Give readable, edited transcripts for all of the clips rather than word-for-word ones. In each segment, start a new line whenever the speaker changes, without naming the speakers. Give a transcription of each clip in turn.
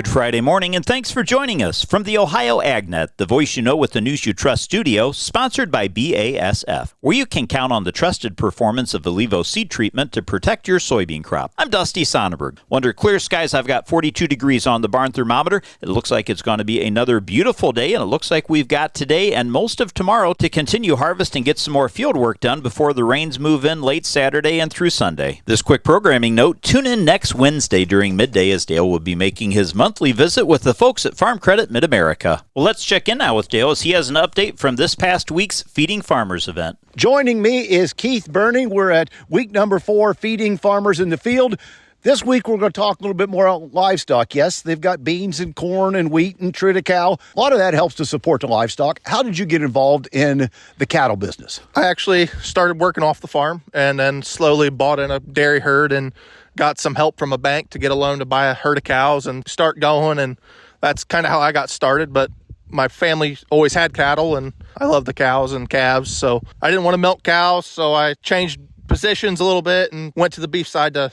Good Friday morning, and thanks for joining us from the Ohio AgNet, the voice you know with the news you trust studio, sponsored by BASF, where you can count on the trusted performance of Allivo seed treatment to protect your soybean crop. I'm Dusty Sonnenberg. Under clear skies, I've got 42 degrees on the barn thermometer. It looks like it's going to be another beautiful day, and it looks like we've got today and most of tomorrow to continue harvest and get some more field work done before the rains move in late Saturday and through Sunday. This quick programming note, tune in next Wednesday during midday as Dale will be making his monthly visit with the folks at Farm Credit Mid-America. Well, let's check in now with Dale as he has an update from this past week's Feeding Farmers event.
Joining me is Keith Burning. We're at week number 4, Feeding Farmers in the Field. This week, we're going to talk a little bit more about livestock. Yes, they've got beans and corn and wheat and triticale. A lot of that helps to support the livestock. How did you get involved in the cattle business?
I actually started working off the farm and then slowly bought in a dairy herd and got some help from a bank to get a loan to buy a herd of cows and start going. And that's kind of how I got started. But my family always had cattle and I love the cows and calves. So I didn't want to milk cows. So I changed positions a little bit and went to the beef side to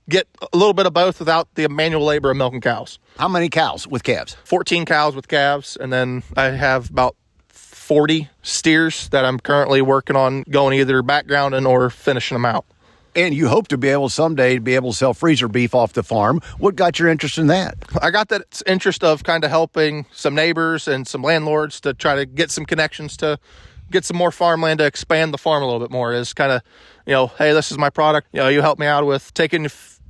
get a little bit of both without the manual labor of milking cows.
How many cows with calves?
14 cows with calves. And then I have about 40 steers that I'm currently working on going either backgrounding or finishing them out.
And you hope to be able someday to be able to sell freezer beef off the farm. What got your interest in that?
I got that interest of kind of helping some neighbors and some landlords to try to get some connections to get some more farmland to expand the farm a little bit more. Is kind of, hey, this is my product. You help me out with taking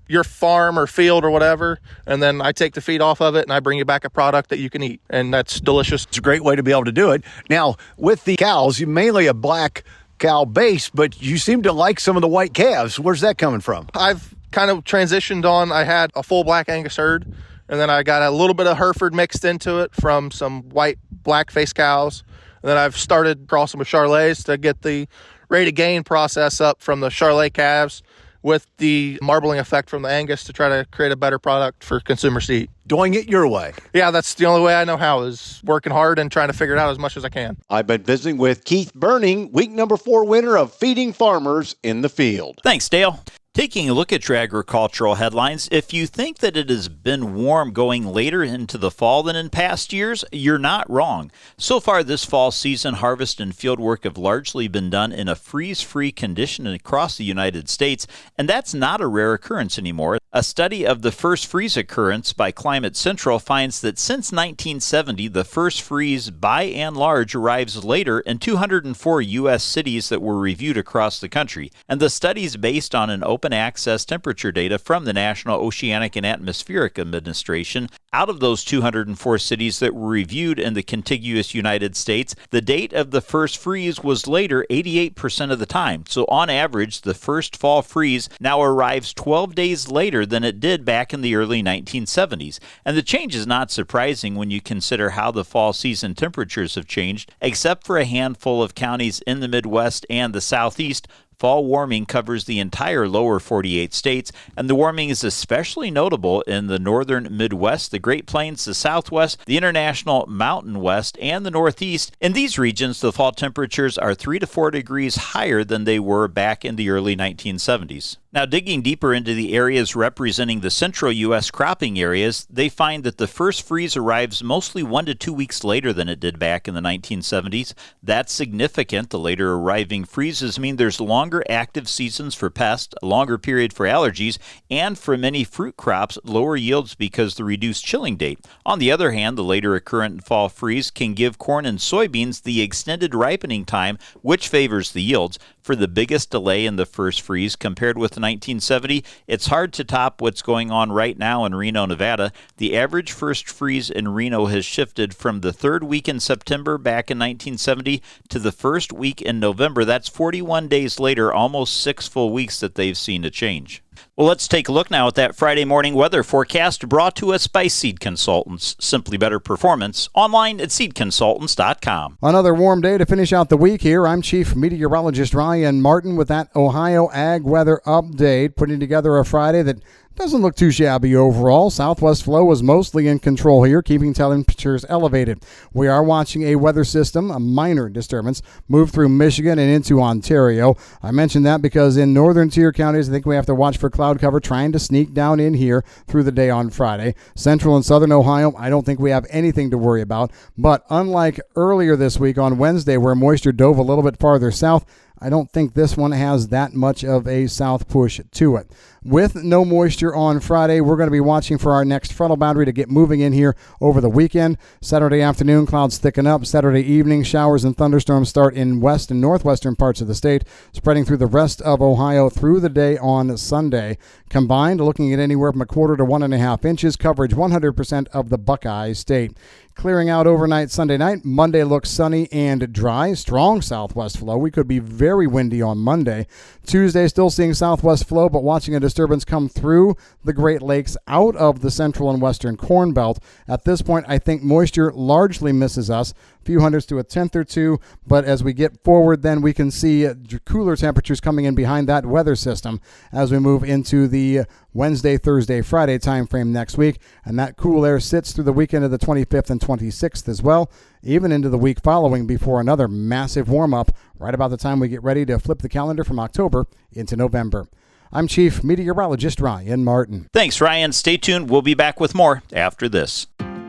your farm or field or whatever, and then I take the feed off of it and I bring you back a product that you can eat, and that's delicious.
It's a great way to be able to do it. Now, with the cows, you mainly a black cow base, but you seem to like some of the white calves. Where's that coming from?
I've kind of transitioned on. I had a full black Angus herd, and then I got a little bit of Hereford mixed into it from some white black face cows. And then I've started crossing with Charolais to get the rate of gain process up from the Charolais calves with the marbling effect from the Angus to try to create a better product for consumers to eat.
Doing it your way.
Yeah, that's the only way I know how, is working hard and trying to figure it out as much as I can.
I've been visiting with Keith Burning, week number 4 winner of Feeding Farmers in the Field.
Thanks, Dale. Taking a look at your agricultural headlines, if you think that it has been warm going later into the fall than in past years, you're not wrong. So far this fall season, harvest and field work have largely been done in a freeze-free condition across the United States, and that's not a rare occurrence anymore. A study of the first freeze occurrence by Climate Central finds that since 1970, the first freeze by and large arrives later in 204 U.S. cities that were reviewed across the country, and the study is based on an open access temperature data from the National Oceanic and Atmospheric Administration. Out of those 204 cities that were reviewed in the contiguous United States, the date of the first freeze was later 88% of the time. So on average, the first fall freeze now arrives 12 days later than it did back in the early 1970s. And the change is not surprising when you consider how the fall season temperatures have changed. Except for a handful of counties in the Midwest and the Southeast, fall warming covers the entire lower 48 states, and the warming is especially notable in the northern Midwest, the Great Plains, the Southwest, the International Mountain West, and the Northeast. In these regions, the fall temperatures are 3 to 4 degrees higher than they were back in the early 1970s. Now, digging deeper into the areas representing the central U.S. cropping areas, they find that the first freeze arrives mostly 1 to 2 weeks later than it did back in the 1970s. That's significant. The later arriving freezes mean there's longer active seasons for pests, a longer period for allergies, and for many fruit crops, lower yields because of the reduced chilling date. On the other hand, the later occurrent fall freeze can give corn and soybeans the extended ripening time, which favors the yields. For the biggest delay in the first freeze compared with 1970, it's hard to top what's going on right now in Reno, Nevada. The average first freeze in Reno has shifted from the third week in September back in 1970 to the first week in November. That's 41 days later, almost 6 full weeks that they've seen a change. Well, let's take a look now at that Friday morning weather forecast brought to us by Seed Consultants. Simply better performance, online at seedconsultants.com.
Another warm day to finish out the week here. I'm Chief Meteorologist Ryan Martin with that Ohio Ag Weather Update, putting together a Friday that doesn't look too shabby overall. Southwest flow was mostly in control here, keeping temperatures elevated. We are watching a weather system, a minor disturbance, move through Michigan and into Ontario. I mentioned that because in northern tier counties, I think we have to watch for cloud cover trying to sneak down in here through the day on Friday. Central and southern Ohio, I don't think we have anything to worry about. But unlike earlier this week on Wednesday, where moisture dove a little bit farther south, I don't think this one has that much of a south push to it. With no moisture on Friday, we're going to be watching for our next frontal boundary to get moving in here over the weekend. Saturday afternoon, clouds thicken up. Saturday evening, showers and thunderstorms start in west and northwestern parts of the state, spreading through the rest of Ohio through the day on Sunday. Combined, looking at anywhere from 1/4 to 1.5 inches, coverage 100% of the Buckeye State. Clearing out overnight Sunday night. Monday looks sunny and dry. Strong southwest flow. We could be very windy on Monday. Tuesday, still seeing southwest flow, but watching a disturbance come through the Great Lakes out of the central and western Corn Belt. At this point, I think moisture largely misses us. A few hundredths to a tenth or two, but as we get forward, then we can see cooler temperatures coming in behind that weather system as we move into the Wednesday, Thursday, Friday time frame next week, and that cool air sits through the weekend of the 25th and 26th as well, even into the week following before another massive warm-up right about the time we get ready to flip the calendar from October into November. I'm Chief Meteorologist Ryan Martin.
Thanks, Ryan. Stay tuned. We'll be back with more after this.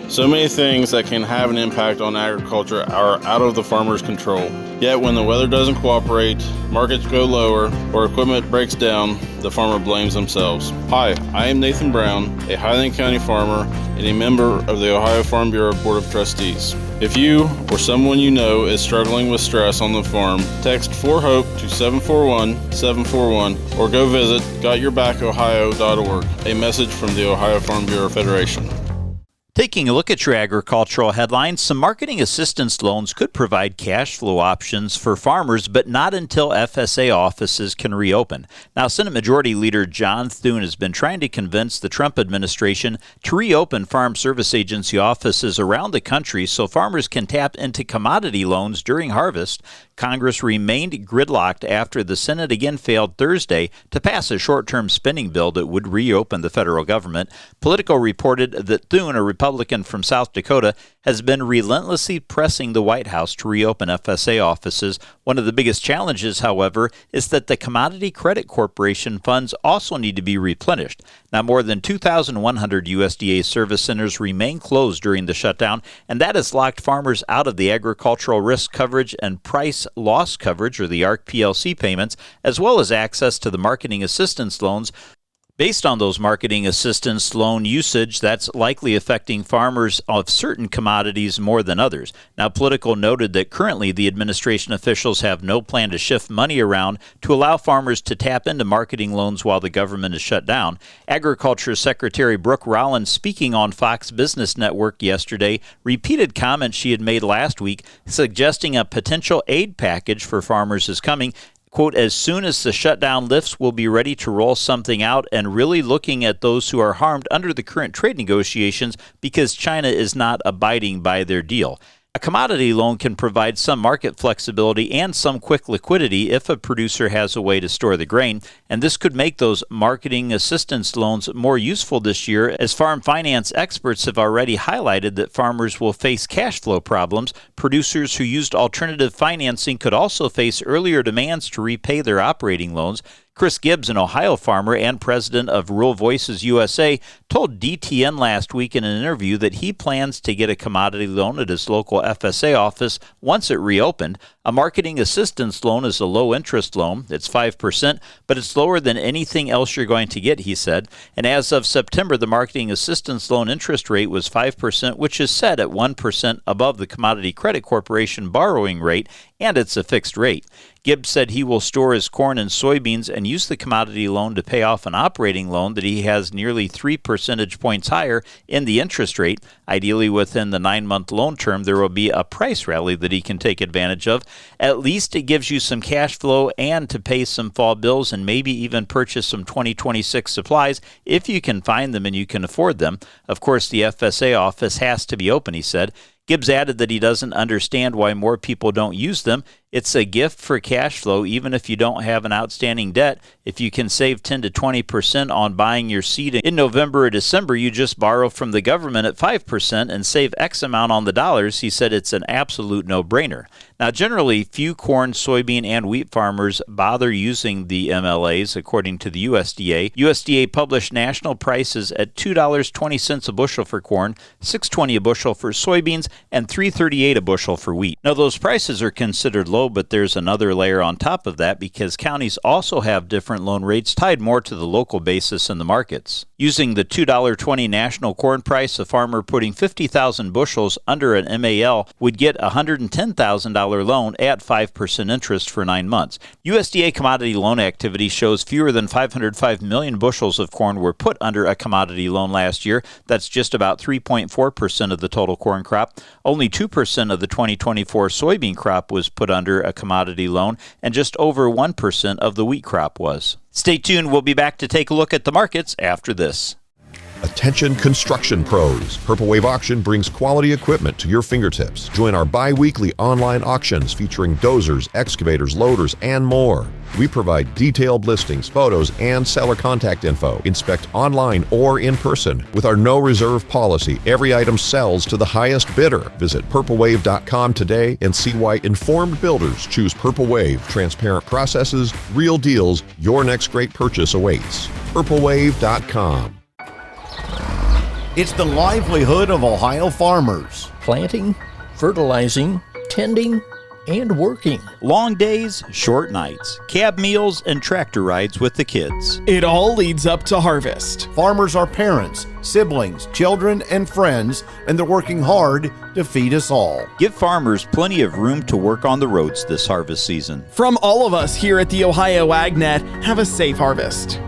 So many things that can have an impact on agriculture are out of the farmer's control. Yet when the weather doesn't cooperate, markets go lower, or equipment breaks down, the farmer blames themselves. Hi, I am Nathan Brown, a Highland County farmer and a member of the Ohio Farm Bureau Board of Trustees. If you or someone you know is struggling with stress on the farm, text 4HOPE to 741-741 or go visit gotyourbackohio.org. A message from the Ohio Farm Bureau Federation.
Taking a look at your agricultural headlines, some marketing assistance loans could provide cash flow options for farmers, but not until FSA offices can reopen. Now, Senate Majority Leader John Thune has been trying to convince the Trump administration to reopen Farm Service Agency offices around the country so farmers can tap into commodity loans during harvest. Congress remained gridlocked after the Senate again failed Thursday to pass a short-term spending bill that would reopen the federal government. Politico reported that Thune, a Republican from South Dakota, has been relentlessly pressing the White House to reopen FSA offices. One of the biggest challenges, however, is that the Commodity Credit Corporation funds also need to be replenished. Now, more than 2,100 USDA service centers remain closed during the shutdown, and that has locked farmers out of the agricultural risk coverage and price loss coverage, or the ARC PLC payments, as well as access to the marketing assistance loans. Based on those marketing assistance loan usage, that's likely affecting farmers of certain commodities more than others. Now, Politico noted that currently the administration officials have no plan to shift money around to allow farmers to tap into marketing loans while the government is shut down. Agriculture Secretary Brooke Rollins, speaking on Fox Business Network yesterday, repeated comments she had made last week, suggesting a potential aid package for farmers is coming. Quote, as soon as the shutdown lifts, we'll be ready to roll something out and really looking at those who are harmed under the current trade negotiations because China is not abiding by their deal. A commodity loan can provide some market flexibility and some quick liquidity if a producer has a way to store the grain, and this could make those marketing assistance loans more useful this year, as farm finance experts have already highlighted that farmers will face cash flow problems. Producers who used alternative financing could also face earlier demands to repay their operating loans. Chris Gibbs, an Ohio farmer and president of Rural Voices USA, told DTN last week in an interview that he plans to get a commodity loan at his local FSA office once it reopened. A marketing assistance loan is a low-interest loan. It's 5%, but it's lower than anything else you're going to get, he said. And as of September, the marketing assistance loan interest rate was 5%, which is set at 1% above the Commodity Credit Corporation borrowing rate, and it's a fixed rate. Gibbs said he will store his corn and soybeans and use the commodity loan to pay off an operating loan that he has nearly 3 percentage points higher in the interest rate. Ideally, within the 9-month loan term, there will be a price rally that he can take advantage of. At least it gives you some cash flow and to pay some fall bills and maybe even purchase some 2026 supplies if you can find them and you can afford them. Of course, the FSA office has to be open, he said. Gibbs added that he doesn't understand why more people don't use them. It's a gift for cash flow even if you don't have an outstanding debt. If you can save 10 to 20% on buying your seed in November or December, you just borrow from the government at 5% and save X amount on the dollars. He said it's an absolute no-brainer. Now, generally, few corn, soybean, and wheat farmers bother using the MLAs, according to the USDA. USDA published national prices at $2.20 a bushel for corn, $6.20 a bushel for soybeans, and $3.38 a bushel for wheat. Now, those prices are considered low, but there's another layer on top of that because counties also have different loan rates tied more to the local basis in the markets. Using the $2.20 national corn price, a farmer putting 50,000 bushels under an MAL would get a $110,000 loan at 5% interest for 9 months. USDA commodity loan activity shows fewer than 505 million bushels of corn were put under a commodity loan last year. That's just about 3.4% of the total corn crop. Only 2% of the 2024 soybean crop was put under a commodity loan, and just over 1% of the wheat crop was. Stay tuned. We'll be back to take a look at the markets after this.
Attention construction pros. Purple Wave Auction brings quality equipment to your fingertips. Join our bi-weekly online auctions featuring dozers, excavators, loaders, and more. We provide detailed listings, photos, and seller contact info. Inspect online or in person. With our no reserve policy, every item sells to the highest bidder. Visit purplewave.com today and see why informed builders choose Purple Wave. Transparent processes, real deals. Your next great purchase awaits. purplewave.com.
It's the livelihood of Ohio farmers.
Planting, fertilizing, tending, and working.
Long days, short nights, cab meals, and tractor rides with the kids.
It all leads up to harvest.
Farmers are parents, siblings, children, and friends, and they're working hard to feed us all.
Give farmers plenty of room to work on the roads this harvest season.
From all of us here at the Ohio AgNet, have a safe harvest.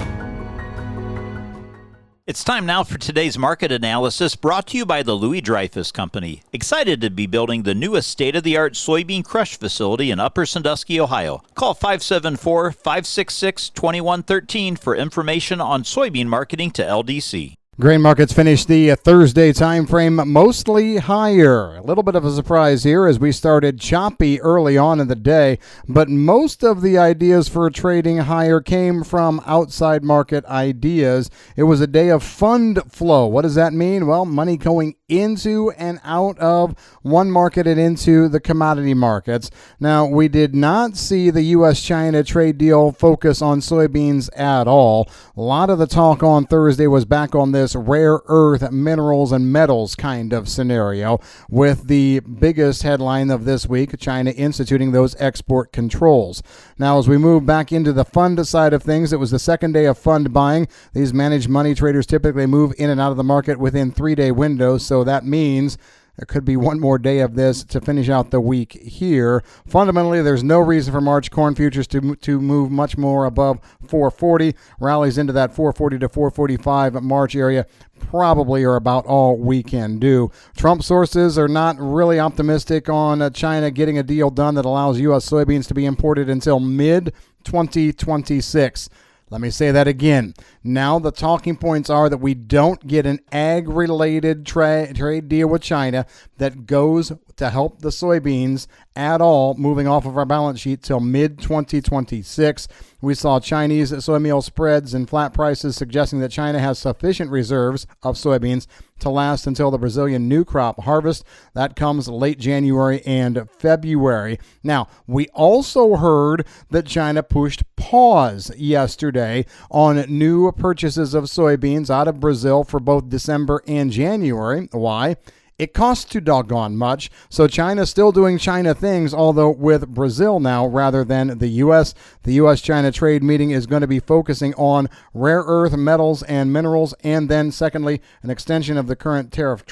It's time now for today's market analysis, brought to you by the Louis Dreyfus Company. Excited to be building the newest state-of-the-art soybean crush facility in Upper Sandusky, Ohio. Call 574-566-2113 for information on soybean marketing to LDC.
Grain markets finished the Thursday time frame mostly higher. A little bit of a surprise here as we started choppy early on in the day, but most of the ideas for trading higher came from outside market ideas. It was a day of fund flow. What does that mean? Well, money going into and out of one market and into the commodity markets. Now, we did not see the U.S.-China trade deal focus on soybeans at all. A lot of the talk on Thursday was back on this rare earth minerals and metals kind of scenario, with the biggest headline of this week, China instituting those export controls. Now, as we move back into the fund side of things, it was the second day of fund buying. These managed money traders typically move in and out of the market within 3-day windows, so that means there could be one more day of this to finish out the week here. Fundamentally, there's no reason for March corn futures to move much more above 440. Rallies into that 440 to 445 March area probably are about all we can do. Trump sources are not really optimistic on China getting a deal done that allows U.S. soybeans to be imported until mid-2026. Let me say that again. Now the talking points are that we don't get an ag-related trade deal with China that goes to help the soybeans at all, moving off of our balance sheet till mid-2026. We saw Chinese soy meal spreads and flat prices suggesting that China has sufficient reserves of soybeans to last until the Brazilian new crop harvest. That comes late January and February. Now, we also heard that China pushed pause yesterday on new purchases of soybeans out of Brazil for both December and January. Why? It costs too doggone much, so China's still doing China things, although with Brazil now rather than the U.S. The U.S.-China trade meeting is going to be focusing on rare earth metals and minerals, and then secondly, an extension of the current tariff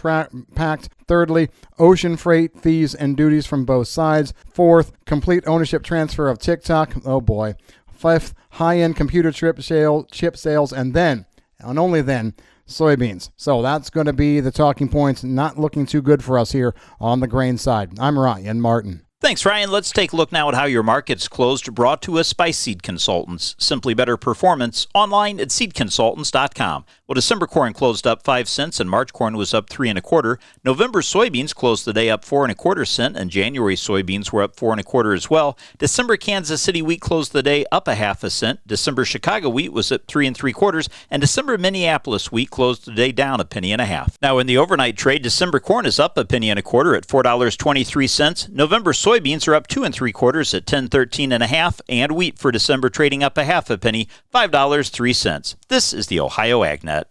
pact. Thirdly, ocean freight, fees, and duties from both sides. Fourth, complete ownership transfer of TikTok. Oh boy. Fifth, high-end computer chip sales, and then, and only then, soybeans. So that's going to be the talking points. Not looking too good for us here on the grain side. I'm Ryan Martin.
Thanks, Ryan. Let's take a look now at how your markets closed, brought to us by Seed Consultants. Simply better performance online at seedconsultants.com. Well, December corn closed up 5 cents and March corn was up 3 1/4. November soybeans closed the day up 4 1/4 cents and January soybeans were up 4 1/4 as well. December Kansas City wheat closed the day up 1/2 cent. December Chicago wheat was at 3 3/4 and December Minneapolis wheat closed the day down 1.5 pennies. Now in the overnight trade, December corn is up 1 1/4 at $4.23. November soybeans are up 2 3/4 at $10.13 1/2, and wheat for December trading up 1/2 penny, $5.03. This is the Ohio AgNet.